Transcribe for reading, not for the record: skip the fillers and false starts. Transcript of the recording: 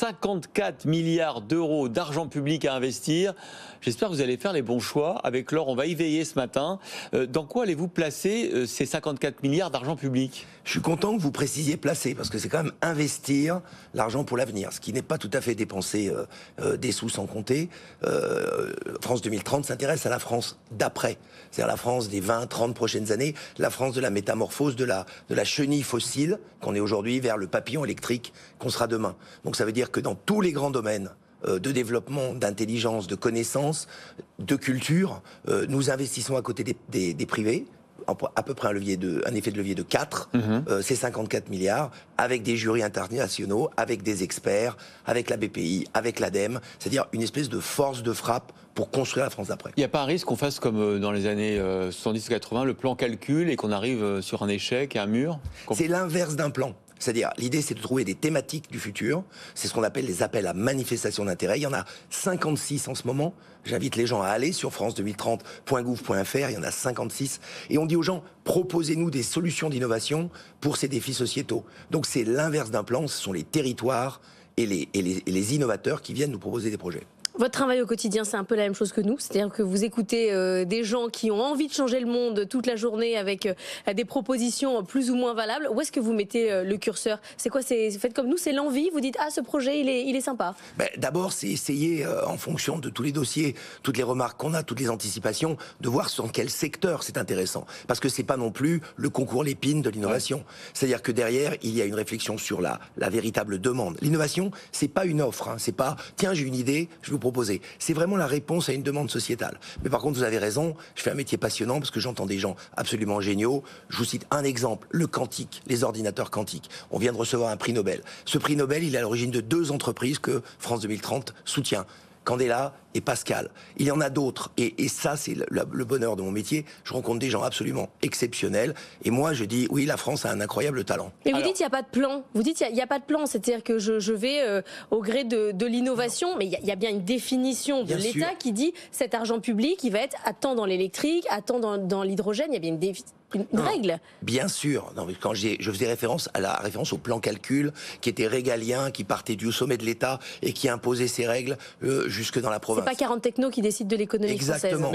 54 milliards d'euros d'argent public à investir. J'espère que vous allez faire les bons choix. Avec Laure, on va y veiller ce matin. Dans quoi allez-vous placer ces 54 milliards d'argent public ? Je suis content que vous précisiez placer, parce que c'est quand même investir l'argent pour l'avenir, ce qui n'est pas tout à fait dépenser des sous sans compter. France 2030 s'intéresse à la France d'après, c'est-à-dire la France des 20-30 prochaines années, la France de la métamorphose, de la chenille fossile qu'on est aujourd'hui vers le papillon électrique qu'on sera demain. Donc ça veut dire que dans tous les grands domaines de développement, d'intelligence, de connaissances, de culture, nous investissons à côté des privés, à peu près un effet de levier de 4, c'est 54 milliards, avec des jurys internationaux, avec des experts, avec la BPI, avec l'ADEME, c'est-à-dire une espèce de force de frappe pour construire la France d'après. Il n'y a pas un risque qu'on fasse comme dans les années 70-80, le plan calcul, et qu'on arrive sur un échec et un mur ? C'est l'inverse d'un plan. C'est-à-dire, l'idée, c'est de trouver des thématiques du futur. C'est ce qu'on appelle les appels à manifestation d'intérêt. Il y en a 56 en ce moment. J'invite les gens à aller sur france2030.gouv.fr. Il y en a 56. Et on dit aux gens, proposez-nous des solutions d'innovation pour ces défis sociétaux. Donc, c'est l'inverse d'un plan. Ce sont les territoires et les innovateurs qui viennent nous proposer des projets. Votre travail au quotidien, c'est un peu la même chose que nous. C'est-à-dire que vous écoutez des gens qui ont envie de changer le monde toute la journée avec des propositions plus ou moins valables. Où est-ce que vous mettez le curseur ? C'est quoi ? Faites comme nous, c'est l'envie. Vous dites, ah, ce projet, il est sympa. D'abord, c'est essayer, en fonction de tous les dossiers, toutes les remarques qu'on a, toutes les anticipations, de voir sur quel secteur c'est intéressant. Parce que c'est pas non plus le concours Lépine de l'innovation. Ouais. C'est-à-dire que derrière, il y a une réflexion sur la véritable demande. L'innovation, c'est pas une offre. Hein. C'est pas, tiens, j'ai une idée, je vous proposer. C'est vraiment la réponse à une demande sociétale. Mais par contre, vous avez raison, je fais un métier passionnant parce que j'entends des gens absolument géniaux. Je vous cite un exemple, le quantique, les ordinateurs quantiques. On vient de recevoir un prix Nobel. Ce prix Nobel, il est à l'origine de 2 entreprises que France 2030 soutient. Candela et Pascal. Il y en a d'autres. Et ça, c'est le bonheur de mon métier. Je rencontre des gens absolument exceptionnels. Et moi, je dis, oui, la France a un incroyable talent. Mais vous dites, il n'y a pas de plan. Vous dites, il n'y a pas de plan. C'est-à-dire que je vais au gré de l'innovation. Mais il y a bien une définition de l'État qui dit, cet argent public, il va être à temps dans l'électrique, à temps dans l'hydrogène. Il y a bien une règle. Bien sûr. Non, mais quand je faisais référence au plan calcul, qui était régalien, qui partait du sommet de l'État et qui imposait ses règles jusque dans la province. C'est pas 40 technos qui décident de l'économie française. Exactement.